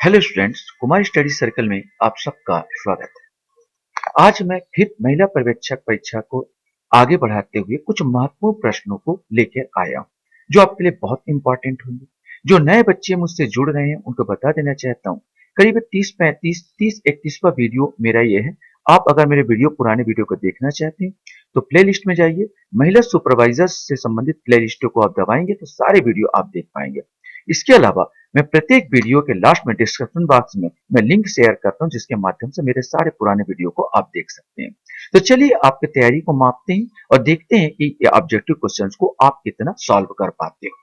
Hello students, Kumar study circle में आप सबका स्वागत है। आज मैं फिर महिला पर्यवेक्षक परीक्षा को आगे बढ़ाते हुए कुछ महत्वपूर्ण प्रश्नों को लेकर आया हूं, जो आपके लिए बहुत इंपॉर्टेंट होंगे। जो नए बच्चे मुझसे जुड़ रहे हैं उनको बता देना चाहता हूँ, करीब 30-31वां वीडियो मेरा ये है। आप अगर मेरे पुराने वीडियो को देखना चाहते हैं तो प्ले लिस्ट में जाइए। महिला सुपरवाइजर से संबंधित प्ले लिस्टों को आप दबाएंगे तो सारे वीडियो आप देख पाएंगे। इसके अलावा मैं प्रत्येक वीडियो के लास्ट में डिस्क्रिप्शन बॉक्स में मैं लिंक शेयर करता हूं, जिसके माध्यम से मेरे सारे पुराने वीडियो को आप देख सकते हैं। तो चलिए आपकी तैयारी को मापते हैं और देखते हैं कि ये ऑब्जेक्टिव क्वेश्चंस को आप कितना सॉल्व कर पाते हो।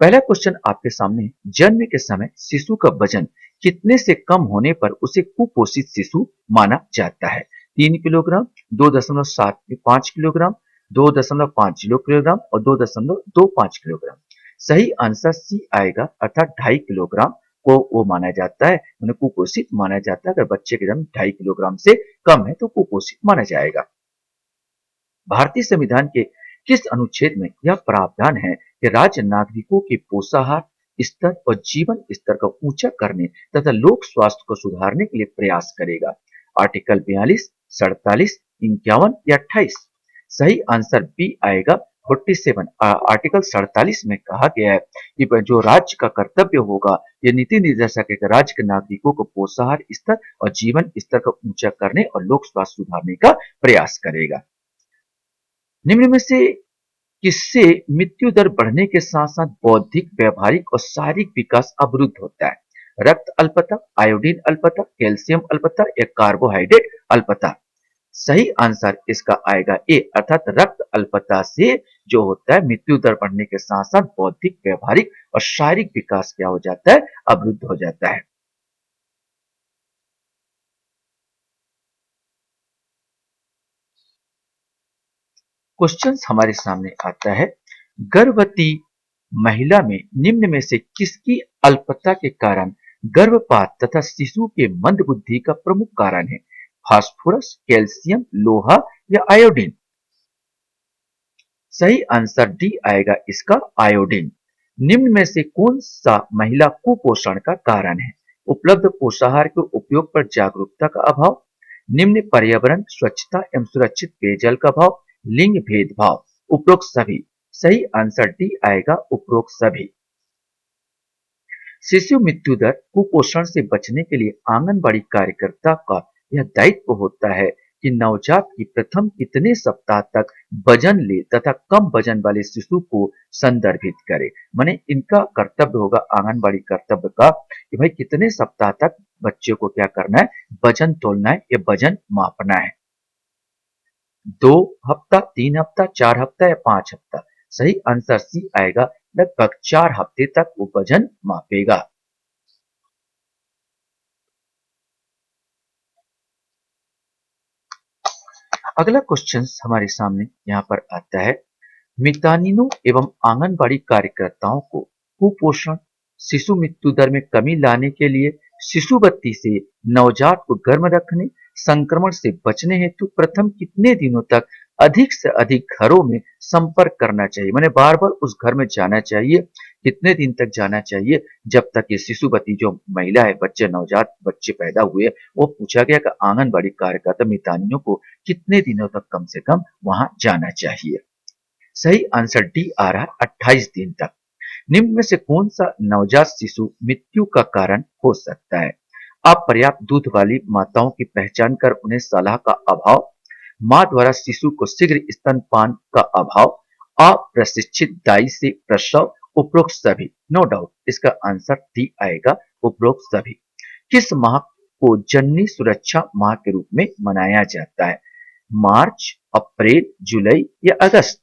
पहला क्वेश्चन आपके सामने है। जन्म के समय शिशु का वजन कितने से कम होने पर उसे कुपोषित शिशु माना जाता है? 3 किलोग्राम, 2.75 किलोग्राम, 2.50 किलोग्राम और 2.25 किलोग्राम। सही आंसर सी आएगा, अर्थात 2.5 किलोग्राम को वो माना जाता है, उन्हें कुपोषित माना जाता है। अगर बच्चे के जन्म 2.5 किलोग्राम से कम है तो कुपोषित माना जाएगा। भारतीय संविधान के किस अनुच्छेद में यह प्रावधान है कि राज्य नागरिकों के पोषाहार स्तर और जीवन स्तर को ऊंचा करने तथा लोक स्वास्थ्य को सुधारने के लिए प्रयास करेगा? आर्टिकल 42, 47, 51 या 28? सही आंसर बी आएगा, 47। आर्टिकल 47 में कहा गया है कि जो राज्य का कर्तव्य होगा, ये नीति निर्देशक है कि राज्य के नागरिकों को पोषाहार स्तर और जीवन स्तर को ऊंचा करने और लोक स्वास्थ्य सुधारने का प्रयास करेगा। निम्न में से किससे मृत्यु दर बढ़ने के साथ साथ बौद्धिक, व्यवहारिक और शारीरिक विकास अवरुद्ध होता है? रक्त अल्पता, आयोडीन अल्पता, कैल्शियम अल्पता या कार्बोहाइड्रेट अल्पता? सही आंसर इसका आएगा ए, अर्थात रक्त अल्पता से जो होता है मृत्यु दर बढ़ने के साथ साथ बौद्धिक, व्यवहारिक और शारीरिक विकास क्या हो जाता है? अवरुद्ध हो जाता है। क्वेश्चन हमारे सामने आता है, गर्भवती महिला में निम्न में से किसकी अल्पता के कारण गर्भपात तथा शिशु के मंद बुद्धि का प्रमुख कारण है? फास्फोरस, कैल्शियम, लोहा या आयोडीन? सही आंसर डी आएगा इसका, आयोडीन। निम्न में से कौन सा महिला कुपोषण का कारण है? उपलब्ध पोषाहार के उपयोग पर जागरूकता का अभाव, निम्न पर्यावरण, स्वच्छता एवं सुरक्षित पेयजल का अभाव, लिंग भेदभाव, उपरोक्त सभी? सही आंसर डी आएगा, उपरोक्त सभी। शिशु मृत्यु दर कुपोषण से बचने के लिए आंगनबाड़ी कार्यकर्ता का यह दायित्व होता है कि नवजात की प्रथम कितने सप्ताह तक वजन ले तथा कम वजन वाले शिशु को संदर्भित करे। माने इनका कर्तव्य होगा, आंगनबाड़ी कर्तव्य का, कि भाई कितने सप्ताह तक बच्चे को क्या करना है? वजन तोलना है या वजन मापना है। 2 हफ्ता, 3 हफ्ता, 4 हफ्ता या 5 हफ्ता? सही आंसर सी आएगा, लगभग 4 हफ्ते तक वो वजन मापेगा। अगला क्वेश्चन हमारे सामने यहाँ पर आता है, मितानिनों एवं आंगनबाड़ी कार्यकर्ताओं को कुपोषण, शिशु मृत्यु दर में कमी लाने के लिए शिशुबत्ती से नवजात को गर्म रखने, संक्रमण से बचने हेतु प्रथम कितने दिनों तक अधिक से अधिक घरों में संपर्क करना चाहिए? मैंने बार बार उस घर में जाना चाहिए। कितने दिन तक जाना चाहिए? जब तक ये शिशुबत्ती जो महिला है, बच्चे, नवजात बच्चे पैदा हुए, वो पूछा गया कि आंगनबाड़ी कार्यकर्ता मितानिनों को कितने दिनों तक कम से कम वहां जाना चाहिए? सही आंसर डी आ रहा है, 28 दिन तक। निम्न में से कौन सा नवजात शिशु मृत्यु का कारण हो सकता है? अपर्याप्त दूध वाली माताओं की पहचान कर उन्हें सलाह का अभाव, मां द्वारा शिशु को शीघ्र स्तनपान का अभाव, अप्रशिक्षित दाई से प्रसव, उपरोक्त सभी? नो डाउट इसका आंसर डी आएगा, उपरोक्त सभी। किस माह को जननी सुरक्षा माह के रूप में मनाया जाता है? मार्च, अप्रैल, जुलाई या अगस्त?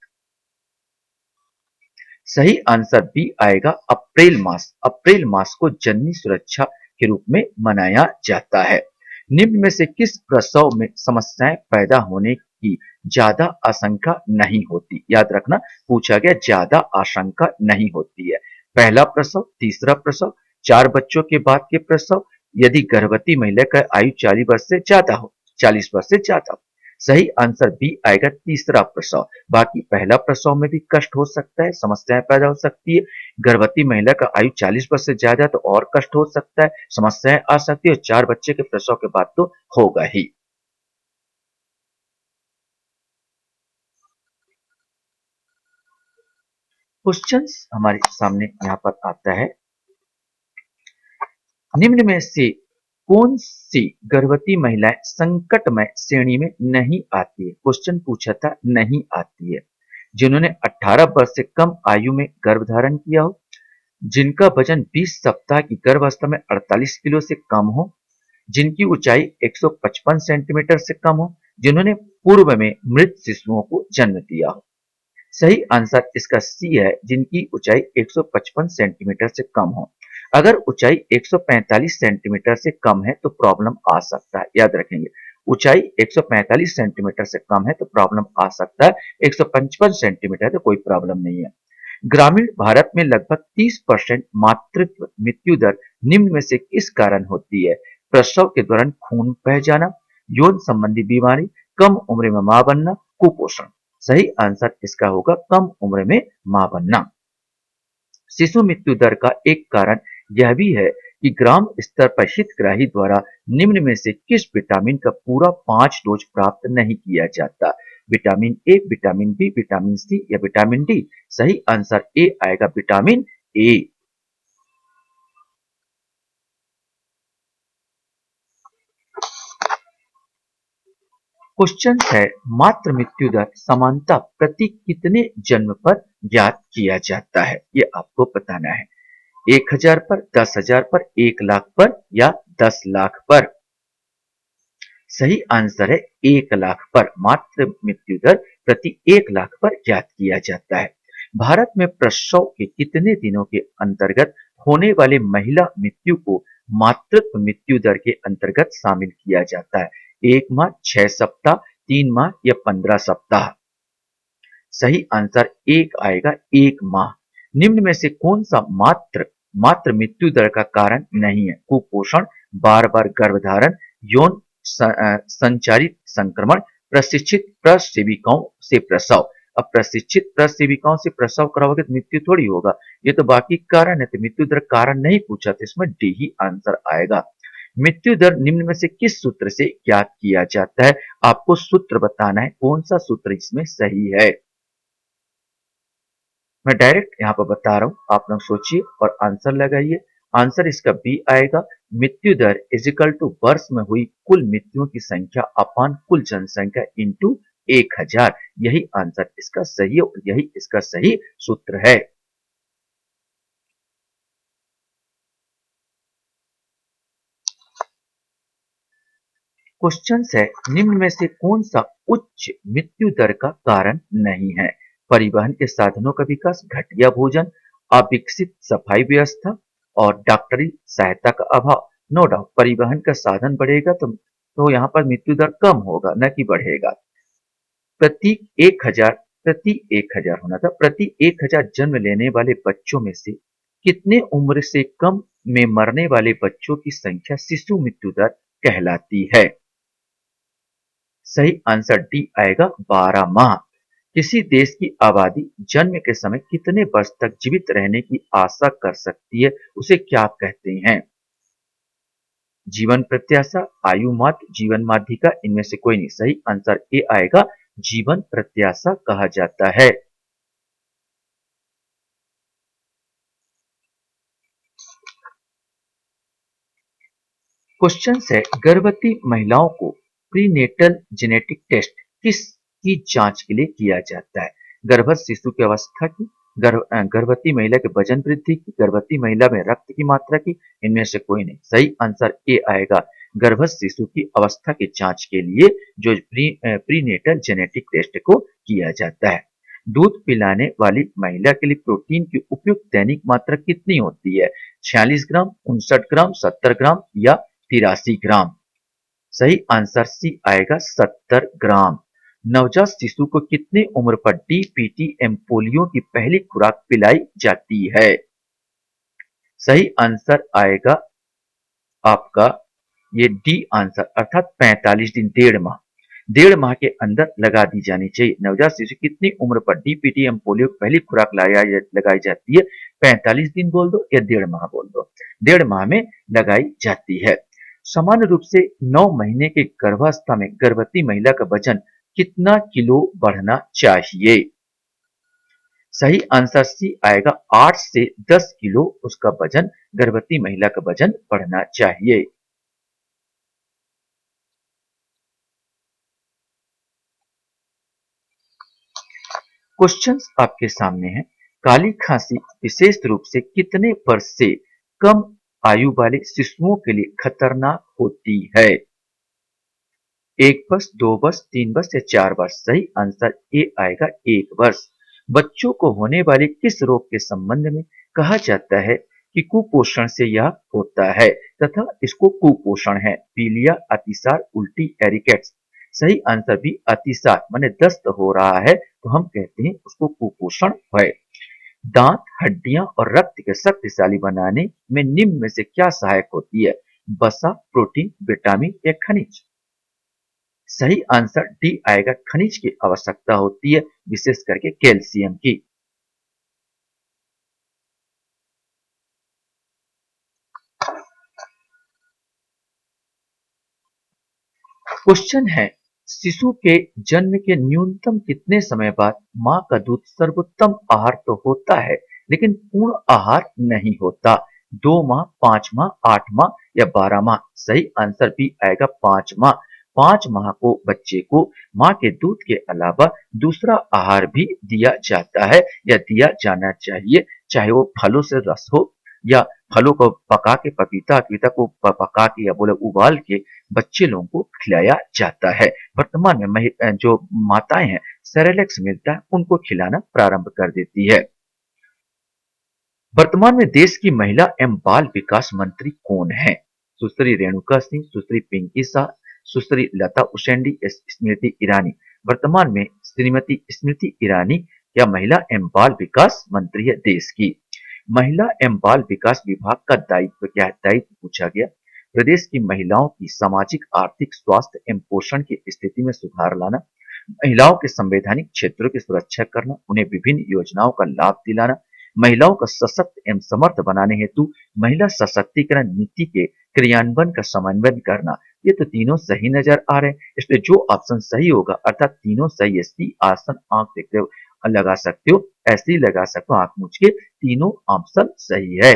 सही आंसर बी आएगा, अप्रैल मास। अप्रैल मास को जननी सुरक्षा के रूप में मनाया जाता है। निम्न में से किस प्रसव में समस्याएं पैदा होने की ज्यादा आशंका नहीं होती? याद रखना, पूछा गया ज्यादा आशंका नहीं होती है। पहला प्रसव, तीसरा प्रसव, 4 बच्चों के बाद के प्रसव, यदि गर्भवती महिला का आयु 40 वर्ष से ज्यादा हो, 40 वर्ष से ज्यादा हो। सही आंसर बी आएगा, तीसरा प्रसव। बाकी पहला प्रसव में भी कष्ट हो सकता है, समस्याएं पैदा हो सकती है। गर्भवती महिला का आयु 40 वर्ष से ज्यादा है तो और कष्ट हो सकता है, समस्याएं आ सकती है, और 4 बच्चे के प्रसव के बाद तो होगा ही। क्वेश्चंस हमारे सामने यहाँ पर आता है, निम्न में से कौन सी गर्भवती महिलाएं संकटमय श्रेणी में नहीं आती है? क्वेश्चन पूछा था नहीं आती है। जिन्होंने 18 वर्ष से कम आयु में गर्भ धारण किया हो, जिनका वजन 20 सप्ताह की गर्भावस्था में 48 किलो से कम हो, जिनकी ऊंचाई 155 सेंटीमीटर से कम हो, जिन्होंने पूर्व में मृत शिशुओं को जन्म दिया हो। सही आंसर इसका सी है, जिनकी ऊंचाई 155 सेंटीमीटर से कम हो। अगर ऊंचाई 145 सेंटीमीटर से कम है तो प्रॉब्लम आ सकता है, याद रखेंगे। ऊंचाई 145 सेंटीमीटर से कम है तो प्रॉब्लम आ सकता है, 155 सेंटीमीटर है तो कोई प्रॉब्लम नहीं है। ग्रामीण भारत में लगभग 30% मातृत्व मृत्यु दर निम्न में से किस कारण होती है? प्रसव के दौरान खून बह जाना, यौन संबंधी बीमारी, कम उम्र में मां बनना, कुपोषण। सही आंसर इसका होगा कम उम्र में मां बनना। शिशु मृत्यु दर का एक कारण यह भी है कि ग्राम स्तर पर हितग्राही द्वारा निम्न में से किस विटामिन का पूरा 5 डोज प्राप्त नहीं किया जाता? Vitamin A, vitamin B, vitamin C या विटामिन डी? सही आंसर ए आएगा, विटामिन ए। क्वेश्चन है, मातृ मृत्यु दर समानता प्रति कितने जन्म पर ज्ञात किया जाता है? ये आपको बताना है। 1000 पर, 10,000 पर, 1 लाख पर या 10 लाख पर? सही आंसर है 1 लाख पर। मातृ मृत्यु दर प्रति 1 लाख पर ज्ञात किया जाता है। भारत में प्रसव के कितने दिनों के अंतर्गत होने वाले महिला मृत्यु को मातृत्व मृत्यु दर के अंतर्गत शामिल किया जाता है? 1 माह, 6 सप्ताह, 3 माह या 15 सप्ताह? सही आंसर एक आएगा, 1 माह। निम्न में से कौन सा मात्र मात्र मृत्यु दर का कारण नहीं है? कुपोषण, बार बार गर्भधारण, यौन संचारित संक्रमण, प्रशिक्षित प्रसेविकाओं से प्रसव। अब प्रशिक्षित प्रसेविकाओं से प्रसव कराओगे तो मृत्यु थोड़ी होगा, ये तो बाकी कारण है, तो मृत्यु दर कारण नहीं पूछा, तो इसमें डी ही आंसर आएगा। मृत्यु दर निम्न में से किस सूत्र से ज्ञात किया जाता है? आपको सूत्र बताना है, कौन सा सूत्र इसमें सही है। मैं डायरेक्ट यहाँ पर बता रहा हूँ, आप लोग सोचिए और आंसर लगाइए। आंसर इसका बी आएगा, मृत्यु दर इजिकल टू वर्ष में हुई कुल मृत्युओं की संख्या अपान कुल जनसंख्या इंटू 1000। यही आंसर इसका सही है और यही इसका सही सूत्र है। क्वेश्चन है, निम्न में से कौन सा उच्च मृत्यु दर का कारण नहीं है? परिवहन के साधनों का विकास, घटिया भोजन, अविकसित सफाई व्यवस्था और डॉक्टरी सहायता का अभाव। नो डाउट परिवहन का साधन बढ़ेगा तो यहाँ पर मृत्यु दर कम होगा, न कि बढ़ेगा। प्रति 1000 प्रति 1000 होना था, प्रति 1000 जन्म लेने वाले बच्चों में से कितने उम्र से कम में मरने वाले बच्चों की संख्या शिशु मृत्यु दर कहलाती है? सही आंसर डी आएगा, 12 माह। किसी देश की आबादी जन्म के समय कितने वर्ष तक जीवित रहने की आशा कर सकती है, उसे क्या कहते हैं? जीवन प्रत्याशा, आयु मात्र, जीवन माध्यिका, इनमें से कोई नहीं। सही आंसर ए आएगा, जीवन प्रत्याशा कहा जाता है। क्वेश्चन है, गर्भवती महिलाओं को प्रीनेटल जेनेटिक टेस्ट किस की जांच के लिए किया जाता है? गर्भस्थ शिशु की अवस्था की, गर्भवती महिला के वजन वृद्धि की, गर्भवती महिला में रक्त की मात्रा की, इनमें से कोई नहीं। सही आंसर ए आएगा, गर्भस्थ शिशु की अवस्था की जांच के लिए जो प्रीनेटल जेनेटिक टेस्ट को किया जाता है। दूध पिलाने वाली महिला के लिए प्रोटीन की उपयुक्त दैनिक मात्रा कितनी होती है? 46 ग्राम, 59 ग्राम, 70 ग्राम या 83 ग्राम? सही आंसर सी आएगा, 70 ग्राम। नवजात शिशु को कितने उम्र पर डीपीटी पोलियो की पहली खुराक पिलाई जाती है? सही आंसर आएगा आपका ये डी आंसर, अर्थात 45 दिन, 1.5 माह। 1.5 माह के अंदर लगा दी जानी चाहिए। नवजात शिशु कितनी उम्र पर डीपीटीएम पोलियो की पहली खुराक लगाई जाती है? 45 दिन बोल दो या 1.5 माह बोल दो, 1.5 माह में लगाई जाती है। सामान्य रूप से 9 महीने के गर्भावस्था में गर्भवती महिला का वजन कितना किलो बढ़ना चाहिए? सही आंसर सी आएगा, 8 से 10 किलो उसका वजन, गर्भवती महिला का वजन बढ़ना चाहिए। क्वेश्चंस आपके सामने हैं। काली खांसी विशेष रूप से कितने वर्ष से कम आयु वाले शिशुओं के लिए खतरनाक होती है? 1 वर्ष, 2 वर्ष, 3 वर्ष या 4 वर्ष? सही आंसर ए आएगा, 1 वर्ष। बच्चों को होने वाले किस रोग के संबंध में कहा जाता है कि कुपोषण से यह होता है तथा इसको कुपोषण है? पीलिया, अतिसार, उल्टी या रिकेट्स? सही आंसर भी अतिसार, माने दस्त हो रहा है तो हम कहते हैं उसको कुपोषण है। दांत, हड्डियां और रक्त के शक्तिशाली बनाने में निम्न में से क्या सहायक होती है? वसा, प्रोटीन, विटामिन या खनिज? सही आंसर डी आएगा, खनिज की आवश्यकता होती है, विशेष करके कैल्शियम की। क्वेश्चन है, शिशु के जन्म के न्यूनतम कितने समय बाद मां का दूध सर्वोत्तम आहार तो होता है लेकिन पूर्ण आहार नहीं होता? 2 माह, 5 माह, 8 माह या 12 माह? सही आंसर भी आएगा, 5 माह। 5 माह को बच्चे को मां के दूध के अलावा दूसरा आहार भी दिया जाता है या दिया जाना चाहिए, चाहे वो फलों से रस हो या फलों को पका के, पपीता अपीता को पका के या बोले उबाल के बच्चे लोगों को खिलाया जाता है। वर्तमान में जो माताएं हैं, सेरेलेक्स मिलता है उनको खिलाना प्रारंभ कर देती है। वर्तमान में देश की महिला एवं बाल विकास मंत्री कौन है? सुश्री रेणुका सिंह, सुश्री पिंकी शाह, सुश्री लता उसेंडी या स्मृति ईरानी? वर्तमान में श्रीमती स्मृति ईरानी या महिला एवं बाल विकास मंत्री है देश की। महिला एवं बाल विकास विभाग का दायित्व क्या है? दायित्व पूछा गया, प्रदेश की महिलाओं की सामाजिक, आर्थिक, स्वास्थ्य एवं पोषण की स्थिति में सुधार लाना, महिलाओं के संवैधानिक क्षेत्रों की सुरक्षा करना, उन्हें विभिन्न योजनाओं का लाभ दिलाना, महिलाओं को सशक्त एवं समर्थ बनाने हेतु महिला सशक्तिकरण नीति के क्रियान्वयन का समन्वय करना। ये तो तीनों सही नजर आ रहे हैं, इसलिए जो ऑप्शन सही होगा, अर्थात तीनों सही है। सी आसन आंख देखते हो लगा सकते हो, ऐसे ही लगा सकते हो आंख मूछ के, तीनों ऑप्शन सही है।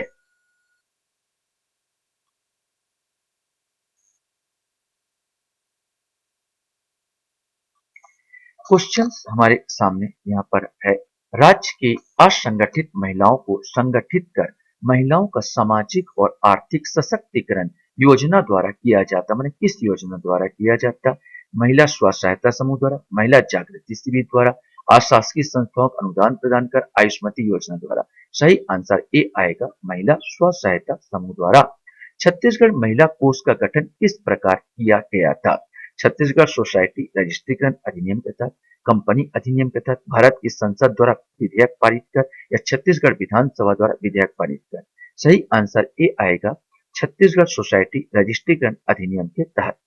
क्वेश्चन हमारे सामने यहाँ पर है, राज्य की असंगठित महिलाओं को संगठित कर महिलाओं का सामाजिक और आर्थिक सशक्तिकरण योजना द्वारा किया जाता, माने किस योजना द्वारा किया जाता? महिला स्व सहायता समूह द्वारा, महिला जागृति शिविर द्वारा, अशासकीय संस्थाओं को अनुदान प्रदान कर, आयुष्मती योजना द्वारा? सही आंसर ए आएगा, महिला स्व सहायता समूह द्वारा। छत्तीसगढ़ महिला कोष का गठन किस प्रकार किया गया था? छत्तीसगढ़ सोसाइटी रजिस्ट्रीकरण अधिनियम के तहत, कंपनी अधिनियम के तहत, भारत की संसद द्वारा विधेयक पारित कर या छत्तीसगढ़ विधानसभा द्वारा विधेयक पारित कर? सही आंसर ए आएगा, छत्तीसगढ़ सोसाइटी रजिस्ट्रीकरण अधिनियम के तहत।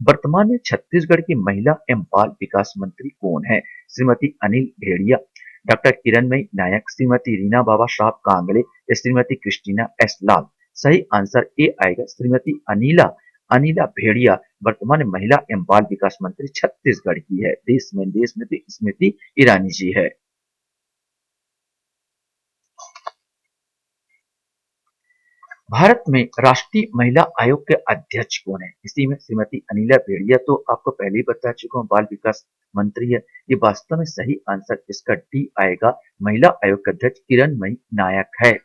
वर्तमान में छत्तीसगढ़ की महिला एवं बाल विकास मंत्री कौन है? श्रीमती अनिल भेड़िया, डॉक्टर किरणमयी नायक, श्रीमती रीना बाबा साहब कांगड़े या श्रीमती क्रिस्टीना एस लाल? सही आंसर ए आएगा, श्रीमती अनिला अनिला भेड़िया वर्तमान में महिला एवं बाल विकास मंत्री छत्तीसगढ़ की है। देश में तो स्मृति ईरानी जी है। भारत में राष्ट्रीय महिला आयोग के अध्यक्ष कौन है? इसी में श्रीमती अनिला भेड़िया तो आपको पहले ही बता चुका हूँ, बाल विकास मंत्री है। ये वास्तव में सही आंसर इसका डी आएगा, महिला आयोग के अध्यक्ष किरणमयी नायक है।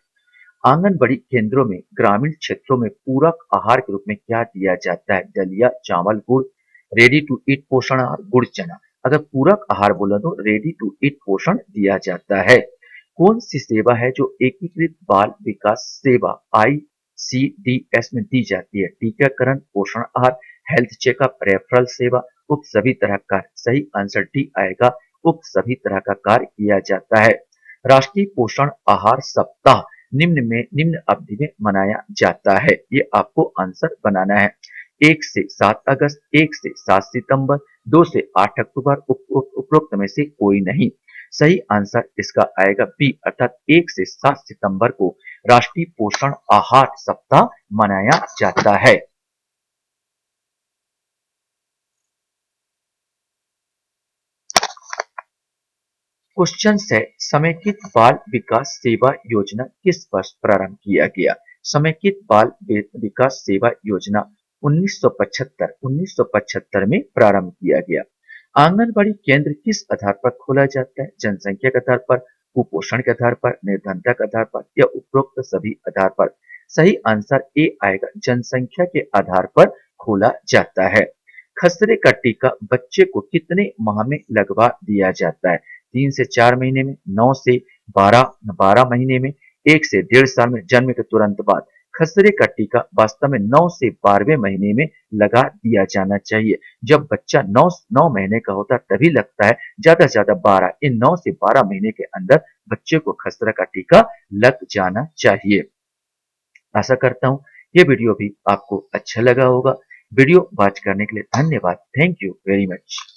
आंगनबाड़ी केंद्रों में ग्रामीण क्षेत्रों में पूरक आहार के रूप में क्या दिया जाता है? दलिया, चावल, गुड़, रेडी टू ईट पोषण आहार, गुड़ चना? अगर पूरक आहार बोला तो रेडी टू ईट पोषण दिया जाता है। कौन सी सेवा है जो एकीकृत बाल विकास सेवा ICDS में दी जाती है? टीकाकरण, पोषण आहार, हेल्थ चेकअप, रेफरल सेवा, उक्त सभी तरह का? सही आंसर डी आएगा, उक्त सभी तरह का कार्य किया जाता है। राष्ट्रीय पोषण आहार सप्ताह निम्न अवधि में मनाया जाता है, ये आपको आंसर बनाना है। 1 से 7 अगस्त, 1 से 7 सितंबर, 2 से 8 अक्टूबर, उपरोक्त में से कोई नहीं। सही आंसर इसका आएगा बी, अर्थात 1 से 7 सितंबर को राष्ट्रीय पोषण आहार सप्ताह मनाया जाता है। क्वेश्चन है, समेकित बाल विकास सेवा योजना किस वर्ष प्रारंभ किया गया? समेकित बाल विकास सेवा योजना 1975 में प्रारंभ किया गया। आंगनबाड़ी केंद्र किस आधार पर खोला जाता है? जनसंख्या के आधार पर, कुपोषण के आधार पर, निर्धनता के आधार पर या उपरोक्त सभी आधार पर? सही आंसर ए आएगा, जनसंख्या के आधार पर खोला जाता है। खसरे का टीका बच्चे को कितने माह में लगवा दिया जाता है? 3 से 4 महीने में, 9 से 12 महीने में, 1 से 1.5 साल में, जन्म के तुरंत बाद। खसरे का टीका वास्तव में 9 से 12वें महीने में लगा दिया जाना चाहिए। जब बच्चा 9 महीने का होता है तभी लगता है, ज्यादा से ज्यादा 12, इन 9 से 12 महीने के अंदर बच्चे को खसरा का टीका लग जाना चाहिए। आशा करता हूँ ये वीडियो भी आपको अच्छा लगा होगा। वीडियो वॉच करने के लिए धन्यवाद। Thank you very much.